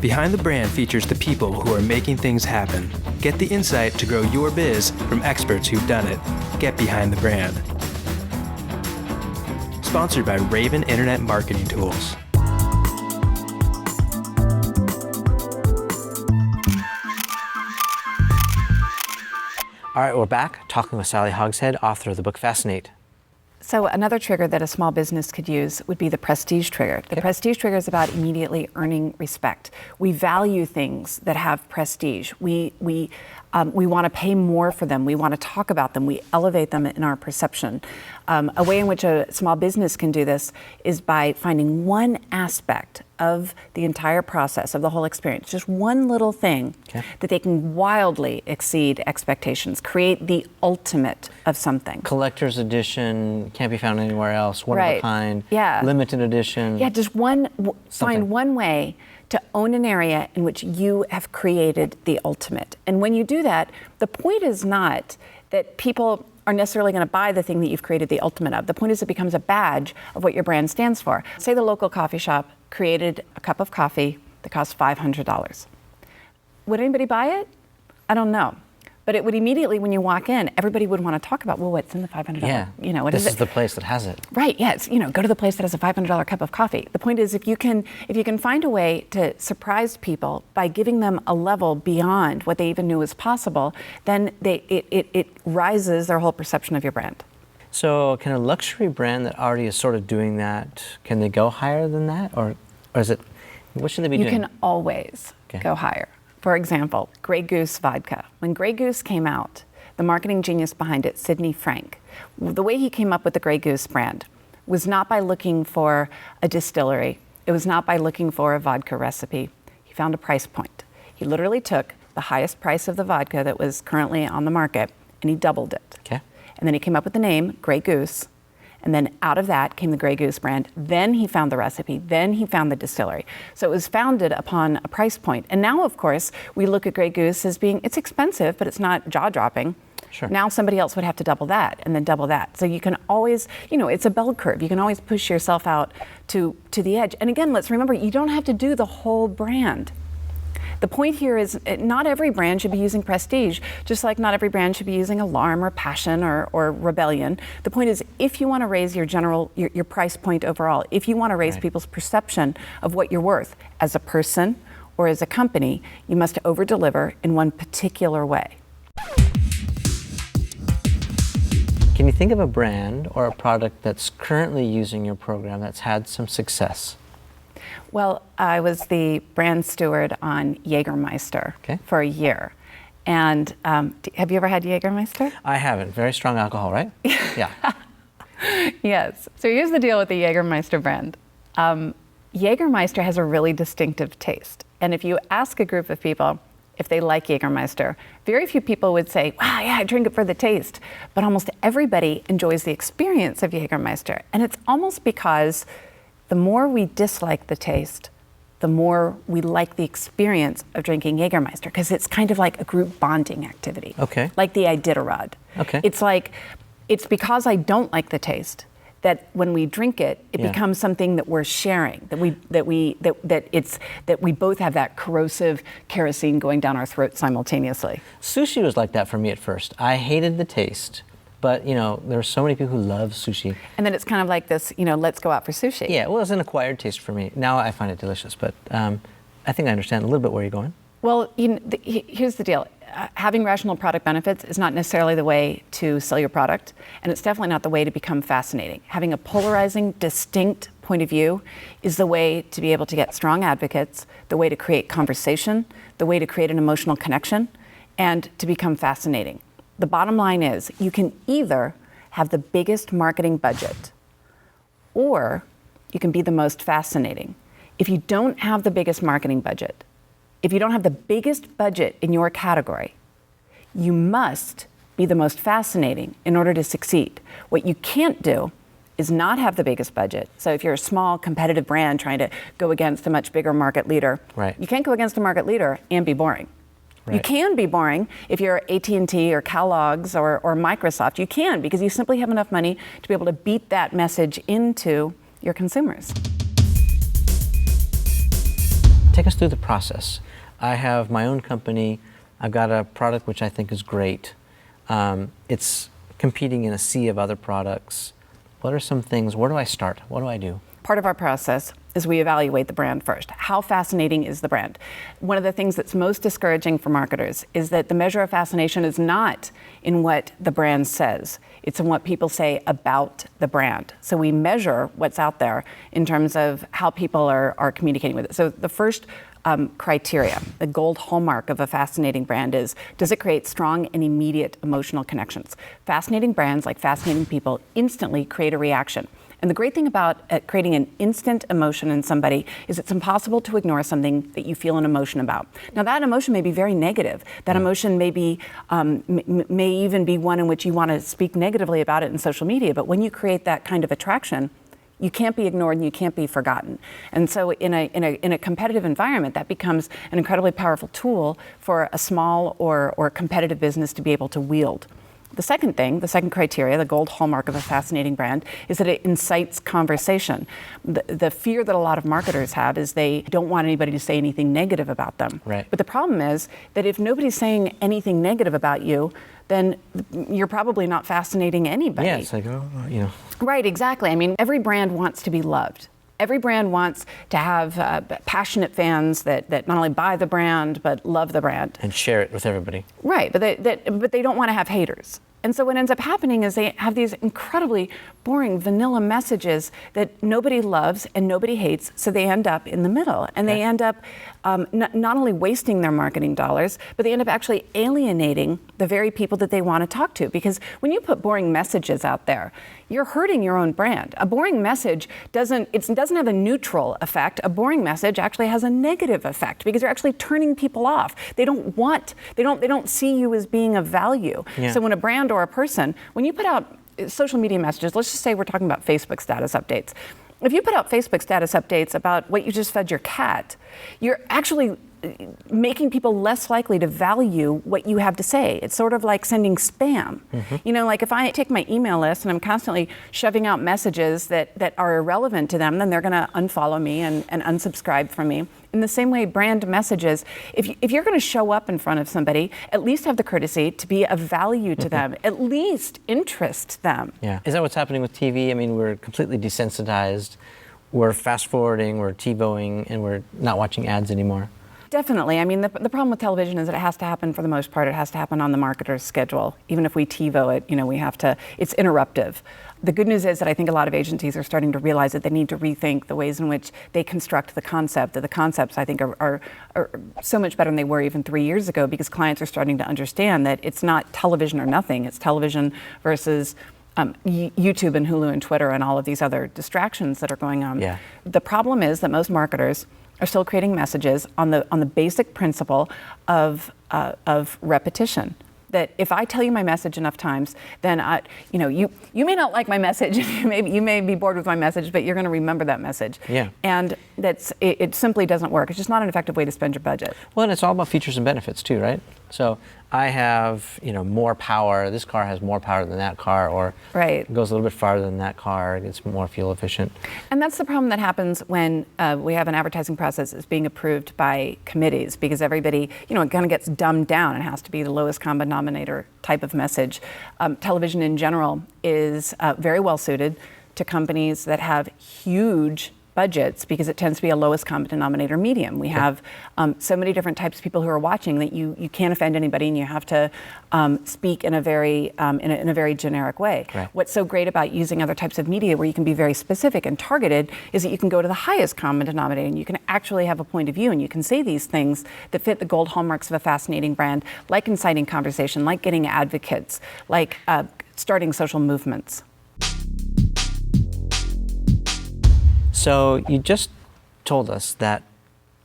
Behind the Brand features the people who are making things happen. Get the insight to grow your biz from experts who've done it. Get behind the brand. Sponsored by Raven Internet Marketing Tools. All right, we're back talking with Sally Hogshead, author of the book Fascinate. So another trigger that a small business could use would be the prestige trigger. The prestige trigger is about immediately earning respect. We value things that have prestige. We want to pay more for them. We want to talk about them. We elevate them in our perception. A way in which a small business can do this is by finding one aspect of the entire process, of the whole experience, just one little thing that they can wildly exceed expectations, create the ultimate of something. Collector's edition, can't be found anywhere else, one of a kind, limited edition. Yeah, just find one way to own an area in which you have created the ultimate. And when you do that, the point is not that people are necessarily going to buy the thing that you've created the ultimate of. The point is it becomes a badge of what your brand stands for. Say the local coffee shop created a cup of coffee that costs $500. Would anybody buy it? I don't know. But it would immediately, when you walk in, everybody would want to talk about, well, what's in the $500? Yeah, this is the place that has it. Right, yes, go to the place that has a $500 cup of coffee. The point is, if you can find a way to surprise people by giving them a level beyond what they even knew was possible, then it rises their whole perception of your brand. So can a luxury brand that already is sort of doing that, can they go higher than that? Or is it, what should they be doing? You can always go higher. For example, Grey Goose vodka. When Grey Goose came out, the marketing genius behind it, Sidney Frank, the way he came up with the Grey Goose brand was not by looking for a distillery. It was not by looking for a vodka recipe. He found a price point. He literally took the highest price of the vodka that was currently on the market and he doubled it. And then he came up with the name, Grey Goose. And then out of that came the Grey Goose brand. Then he found the recipe. Then he found the distillery. So it was founded upon a price point. And now, of course, we look at Grey Goose as being, it's expensive, but it's not jaw-dropping. Sure. Now somebody else would have to double that and then double that. So you can always, it's a bell curve. You can always push yourself out to the edge. And again, let's remember, you don't have to do the whole brand. The point here is not every brand should be using prestige, just like not every brand should be using alarm or passion or rebellion. The point is, if you want to raise your price point overall, if you want to raise people's perception of what you're worth as a person or as a company, you must over-deliver in one particular way. Can you think of a brand or a product that's currently using your program that's had some success? Well, I was the brand steward on Jägermeister for a year. And have you ever had Jägermeister? I haven't. Very strong alcohol, right? Yeah. Yes. So here's the deal with the Jägermeister brand. Jägermeister has a really distinctive taste. And if you ask a group of people if they like Jägermeister, very few people would say, wow, yeah, I drink it for the taste. But almost everybody enjoys the experience of Jägermeister. And it's almost because the more we dislike the taste, the more we like the experience of drinking Jägermeister, because it's kind of like a group bonding activity. Like the Iditarod. It's because I don't like the taste that when we drink it, it becomes something that we're sharing, that we both have that corrosive kerosene going down our throat simultaneously. Sushi was like that for me at first. I hated the taste. But, there are so many people who love sushi. And then it's kind of like this, let's go out for sushi. Yeah, well, it's an acquired taste for me. Now I find it delicious, but I think I understand a little bit where you're going. Well, here's the deal. Having rational product benefits is not necessarily the way to sell your product, and it's definitely not the way to become fascinating. Having a polarizing, distinct point of view is the way to be able to get strong advocates, the way to create conversation, the way to create an emotional connection, and to become fascinating. The bottom line is you can either have the biggest marketing budget or you can be the most fascinating. If you don't have the biggest marketing budget, if you don't have the biggest budget in your category, you must be the most fascinating in order to succeed. What you can't do is not have the biggest budget. So if you're a small competitive brand trying to go against a much bigger market leader, you can't go against a market leader and be boring. You can be boring if you're AT&T or Kellogg's or Microsoft. You can, because you simply have enough money to be able to beat that message into your consumers. Take us through the process. I have my own company. I've got a product which I think is great. It's competing in a sea of other products. What are some things? Where do I start? What do I do? Part of our process is we evaluate the brand first. How fascinating is the brand? One of the things that's most discouraging for marketers is that the measure of fascination is not in what the brand says. It's in what people say about the brand. So we measure what's out there in terms of how people are communicating with it. So the first criteria, the gold hallmark of a fascinating brand is, does it create strong and immediate emotional connections? Fascinating brands, like fascinating people, instantly create a reaction. And the great thing about creating an instant emotion in somebody is it's impossible to ignore something that you feel an emotion about. Now that emotion may be very negative. That emotion may be, may even be one in which you want to speak negatively about it in social media. But when you create that kind of attraction, you can't be ignored and you can't be forgotten. And so in a competitive environment, that becomes an incredibly powerful tool for a small or competitive business to be able to wield. The second thing, the second criteria, the gold hallmark of a fascinating brand, is that it incites conversation. The fear that a lot of marketers have is they don't want anybody to say anything negative about them. Right. But the problem is that if nobody's saying anything negative about you, then you're probably not fascinating anybody. Yeah, it's like, Right, exactly. I mean, every brand wants to be loved. Every brand wants to have passionate fans that not only buy the brand, but love the brand. And share it with everybody. Right, but they don't want to have haters. And so what ends up happening is they have these incredibly boring vanilla messages that nobody loves and nobody hates, so they end up in the middle. And they end up not only wasting their marketing dollars, but they end up actually alienating the very people that they want to talk to. Because when you put boring messages out there, you're hurting your own brand. A boring message doesn't have a neutral effect. A boring message actually has a negative effect because you're actually turning people off. They don't see you as being of value. Yeah. So when a brand or a person, when you put out social media messages, let's just say we're talking about Facebook status updates. If you put out Facebook status updates about what you just fed your cat, you're actually making people less likely to value what you have to say. It's sort of like sending spam. You know, like if I take my email list and I'm constantly shoving out messages that are irrelevant to them, then they're going to unfollow me and unsubscribe from me. In the same way, brand messages, if you're going to show up in front of somebody, at least have the courtesy to be of value to them, at least interest them. Yeah. Is that what's happening with TV? I mean, we're completely desensitized. We're fast forwarding, we're TiVoing, and we're not watching ads anymore. Definitely. I mean, the problem with television is that it has to happen, for the most part, it has to happen on the marketer's schedule. Even if we TiVo it, we have to, it's interruptive. The good news is that I think a lot of agencies are starting to realize that they need to rethink the ways in which they construct the concept. That the concepts, I think, are so much better than they were even 3 years ago, because clients are starting to understand that it's not television or nothing. It's television versus YouTube and Hulu and Twitter and all of these other distractions that are going on. Yeah. The problem is that most marketers are still creating messages on the basic principle of repetition. That if I tell you my message enough times, then you may not like my message, you may be bored with my message, but you're going to remember that message. Yeah. And it simply doesn't work. It's just not an effective way to spend your budget. Well, and it's all about features and benefits too, right? So I have more power. This car has more power than that car, or Right. goes a little bit farther than that car. It's more fuel efficient. And that's the problem that happens when we have an advertising process that's being approved by committees, because everybody, it kind of gets dumbed down. It has to be the lowest common denominator type of message. Television in general is very well suited to companies that have huge budgets, because it tends to be a lowest common denominator medium. We have so many different types of people who are watching that you can't offend anybody, and you have to speak in a very in a very generic way. Right. What's so great about using other types of media where you can be very specific and targeted is that you can go to the highest common denominator, and you can actually have a point of view, and you can say these things that fit the gold hallmarks of a fascinating brand, like inciting conversation, like getting advocates, like starting social movements. So you just told us that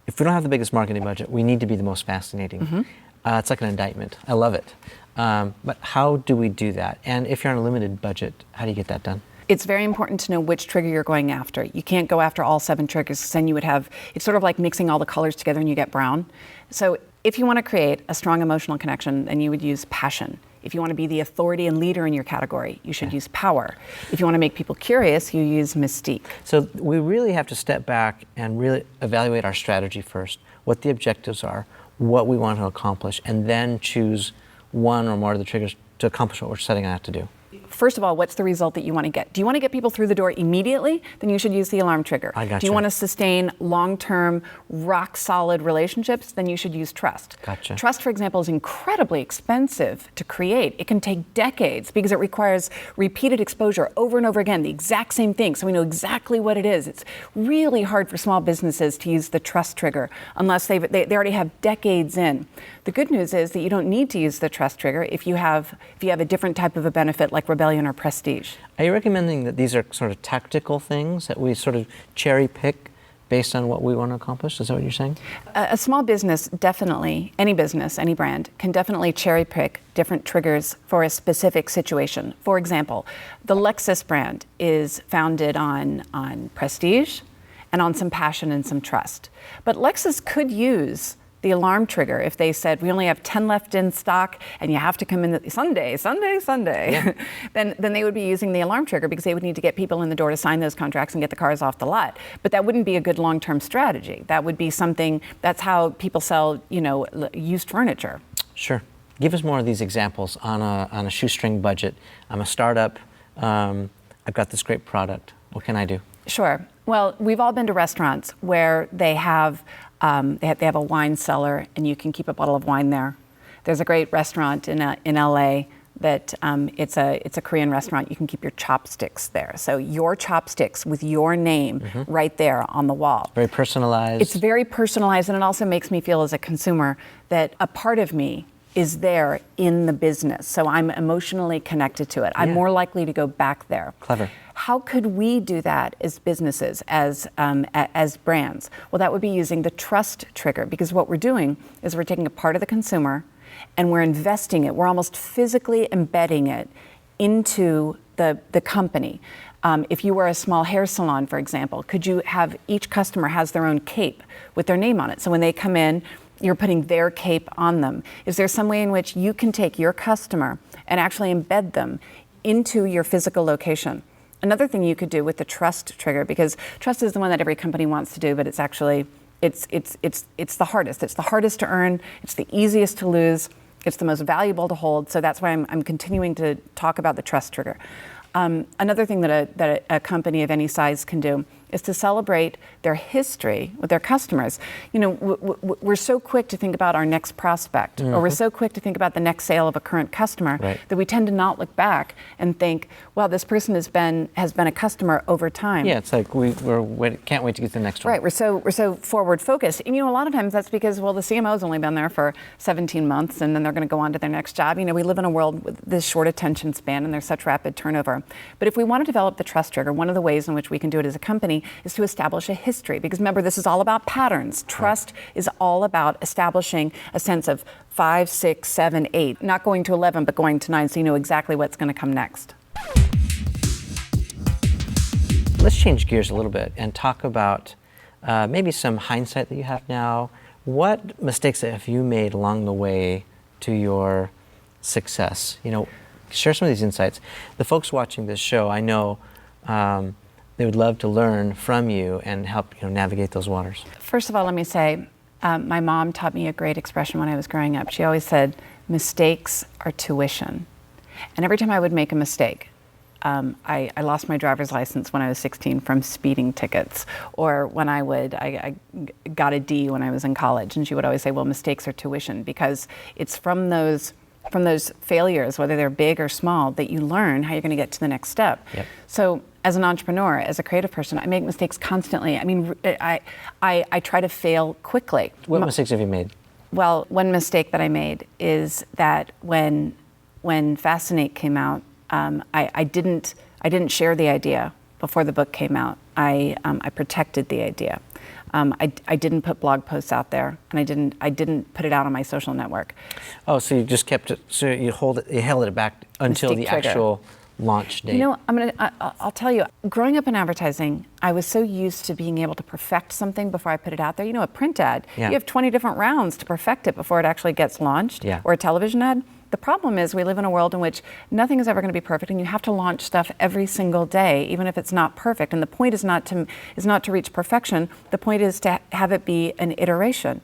if we don't have the biggest marketing budget, we need to be the most fascinating. It's like an indictment. I love it. But how do we do that? And if you're on a limited budget, how do you get that done? It's very important to know which trigger you're going after. You can't go after all 7 triggers, because then you would have, it's sort of like mixing all the colors together and you get brown. So if you want to create a strong emotional connection, then you would use passion. If you want to be the authority and leader in your category, you should use power. If you want to make people curious, you use mystique. So we really have to step back and really evaluate our strategy first, what the objectives are, what we want to accomplish, and then choose one or more of the triggers to accomplish what we're setting out to do. First of all, what's the result that you want to get? Do you want to get people through the door immediately? Then you should use the alarm trigger. I gotcha. Do you want to sustain long-term, rock-solid relationships? Then you should use trust. Gotcha. Trust, for example, is incredibly expensive to create. It can take decades because it requires repeated exposure over and over again, the exact same thing, so we know exactly what it is. It's really hard for small businesses to use the trust trigger unless they already have decades in. The good news is that you don't need to use the trust trigger if you have a different type of a benefit like rebellion or prestige. Are you recommending that these are sort of tactical things that we sort of cherry pick based on what we want to accomplish? Is that what you're saying? A small business, definitely, any business, any brand, can definitely cherry pick different triggers for a specific situation. For example, the Lexus brand is founded on prestige and on some passion and some trust. But Lexus could use the alarm trigger if they said, we only have 10 left in stock and you have to come in Sunday. Yeah. then they would be using the alarm trigger because they would need to get people in the door to sign those contracts and get the cars off the lot. But that wouldn't be a good long-term strategy. That would be something, that's how people sell, used furniture. Sure. Give us more of these examples on a shoestring budget. I'm a startup. I've got this great product. What can I do? Sure. Well, we've all been to restaurants where they have a wine cellar and you can keep a bottle of wine there. There's a great restaurant in LA that it's a Korean restaurant. You can keep your chopsticks there. So your chopsticks with your name right there on the wall. Very personalized. It's very personalized, and it also makes me feel as a consumer that a part of me is there in the business. So I'm emotionally connected to it. I'm more likely to go back there. Clever. How could we do that as businesses, as brands? Well, that would be using the trust trigger, because what we're doing is we're taking a part of the consumer and we're investing it. We're almost physically embedding it into the company. If you were a small hair salon, for example, could you have each customer has their own cape with their name on it? So when they come in, you're putting their cape on them. Is there some way in which you can take your customer and actually embed them into your physical location? Another thing you could do with the trust trigger, because trust is the one that every company wants to do, but it's actually, it's the hardest. It's the hardest to earn. It's the easiest to lose. It's the most valuable to hold. So that's why I'm continuing to talk about the trust trigger. Another thing that a company of any size can do is to celebrate their history with their customers. We're so quick to think about our next prospect, or we're so quick to think about the next sale of a current customer that we tend to not look back and think, well, this person has been a customer over time. Yeah, it's like we can't wait to get to the next one. Right, we're so forward focused. And a lot of times that's because, well, the CMO's only been there for 17 months and then they're going to go on to their next job. We live in a world with this short attention span and there's such rapid turnover. But if we want to develop the trust trigger, one of the ways in which we can do it as a company is to establish a history. Because remember, this is all about patterns. Trust is all about establishing a sense of 5, 6, 7, 8, not going to 11, but going to 9, so you know exactly what's going to come next. Let's change gears a little bit and talk about maybe some hindsight that you have now. What mistakes have you made along the way to your success? Share some of these insights. The folks watching this show, I know, they would love to learn from you and help navigate those waters. First of all, let me say, my mom taught me a great expression when I was growing up. She always said, mistakes are tuition. And every time I would make a mistake, I lost my driver's license when I was 16 from speeding tickets, or when I got a D when I was in college. And she would always say, well, mistakes are tuition, because it's from those failures, whether they're big or small, that you learn how you're going to get to the next step. Yep. So as an entrepreneur, as a creative person, I make mistakes constantly. I mean, I try to fail quickly. What mistakes have you made? Well, one mistake that I made is that when Fascinate came out, I didn't share the idea before the book came out. I protected the idea. I didn't put blog posts out there, and I didn't put it out on my social network. Oh, so you just kept it. So you held it back until the actual launch date. I'll tell you. Growing up in advertising, I was so used to being able to perfect something before I put it out there. A print ad, you have 20 different rounds to perfect it before it actually gets launched. Yeah. Or a television ad, The problem is we live in a world in which nothing is ever going to be perfect, and you have to launch stuff every single day, even if it's not perfect. And the point is not to reach perfection. The point is to have it be an iteration.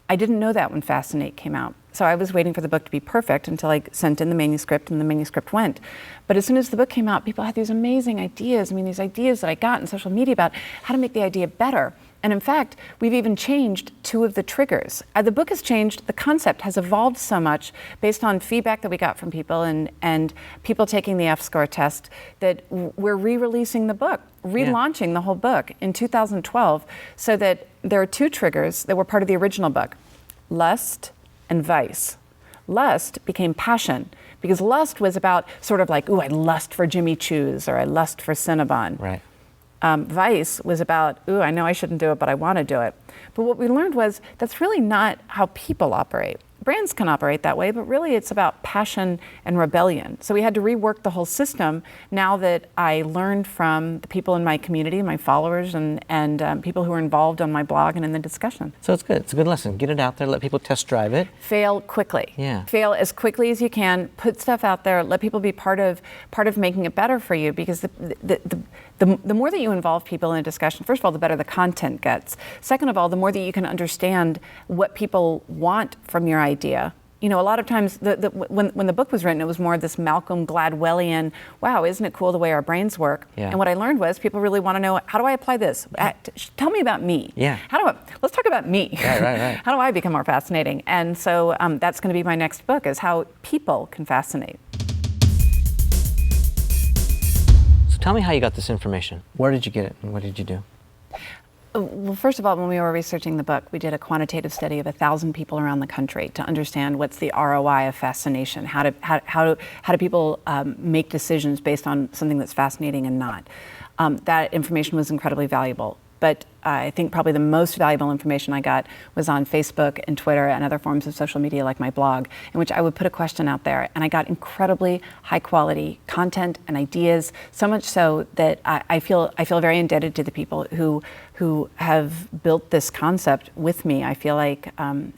I didn't know that when Fascinate came out. So I was waiting for the book to be perfect until I sent in the manuscript, and the manuscript went. But as soon as the book came out, people had these amazing ideas. I mean, these ideas that I got in social media about how to make the idea better. And in fact, we've even changed 2 of the triggers. The book has changed, the concept has evolved so much based on feedback that we got from people and people taking the F-score test, that we're re-releasing the book, relaunching the whole book in 2012, so that there are 2 triggers that were part of the original book: lust and vice. Lust became passion, because lust was about sort of like, ooh, I lust for Jimmy Choo's, or I lust for Cinnabon. Right. Vice was about, ooh, I know I shouldn't do it, but I want to do it. But what we learned was that's really not how people operate. Brands can operate that way, but really it's about passion and rebellion. So we had to rework the whole system now that I learned from the people in my community, my followers, and people who are involved on my blog and in the discussion. So it's good. It's a good lesson. Get it out there. Let people test drive it. Fail quickly. Yeah. Fail as quickly as you can. Put stuff out there. Let people be part of making it better for you, because the more that you involve people in a discussion, first of all, the better the content gets. Second of all, the more that you can understand what people want from your idea. You know, a lot of times when the book was written, it was more this Malcolm Gladwellian, wow, isn't it cool the way our brains work? Yeah. And what I learned was people really want to know, how do I apply this? Tell me about me. Yeah. Let's talk about me. Right. How do I become more fascinating? And so that's going to be my next book, is how people can fascinate. So tell me how you got this information. Where did you get it, and what did you do? Well, first of all, when we were researching the book, we did a quantitative study of 1,000 people around the country to understand what's the ROI of fascination. How do people make decisions based on something that's fascinating and not? That information was incredibly valuable. But I think probably the most valuable information I got was on Facebook and Twitter and other forms of social media like my blog, in which I would put a question out there, and I got incredibly high quality content and ideas, so much so that I feel very indebted to the people who have built this concept with me. I feel like,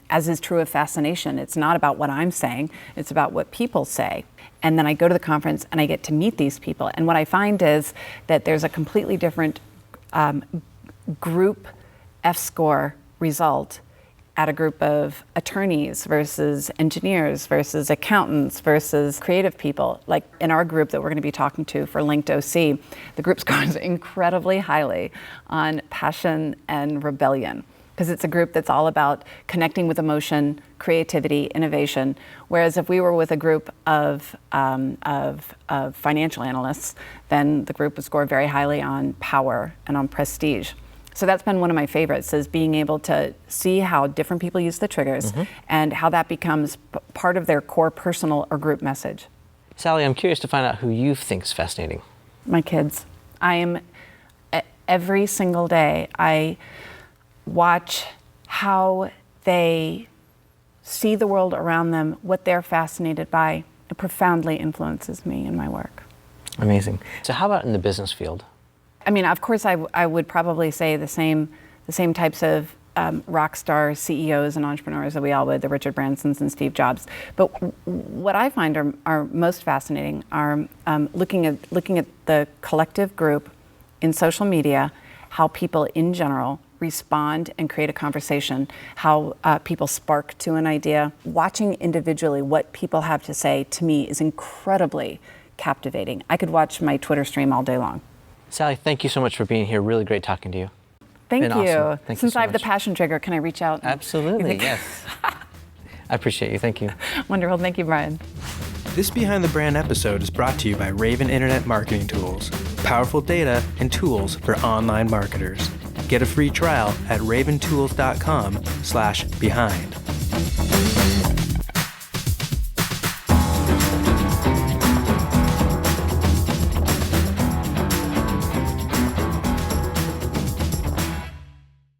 as is true of fascination, it's not about what I'm saying, it's about what people say. And then I go to the conference and I get to meet these people. And what I find is that there's a completely different group F-score result at a group of attorneys versus engineers versus accountants versus creative people. Like in our group that we're going to be talking to for Linked OC, the group scores incredibly highly on passion and rebellion, because it's a group that's all about connecting with emotion, creativity, innovation. Whereas if we were with a group of financial analysts, then the group would score very highly on power and on prestige. So that's been one of my favorites, is being able to see how different people use the triggers and how that becomes part of their core personal or group message. Sally, I'm curious to find out who you think's fascinating. My kids. Every single day, I watch how they see the world around them, what they're fascinated by. It profoundly influences me in my work. Amazing. So how about in the business field? I mean, of course, I would probably say the same types of rock star CEOs and entrepreneurs that we all would, the Richard Bransons and Steve Jobs. But what I find are most fascinating are looking at the collective group in social media, how people in general respond and create a conversation, how people spark to an idea. Watching individually what people have to say, to me, is incredibly captivating. I could watch my Twitter stream all day long. Sally, thank you so much for being here. Really great talking to you. Thank you. Awesome. Thank Since you so I have much. the passion trigger, can I reach out? Absolutely, yes. I appreciate you. Thank you. Wonderful. Thank you, Brian. This Behind the Brand episode is brought to you by Raven Internet Marketing Tools, powerful data and tools for online marketers. Get a free trial at raventools.com/behind.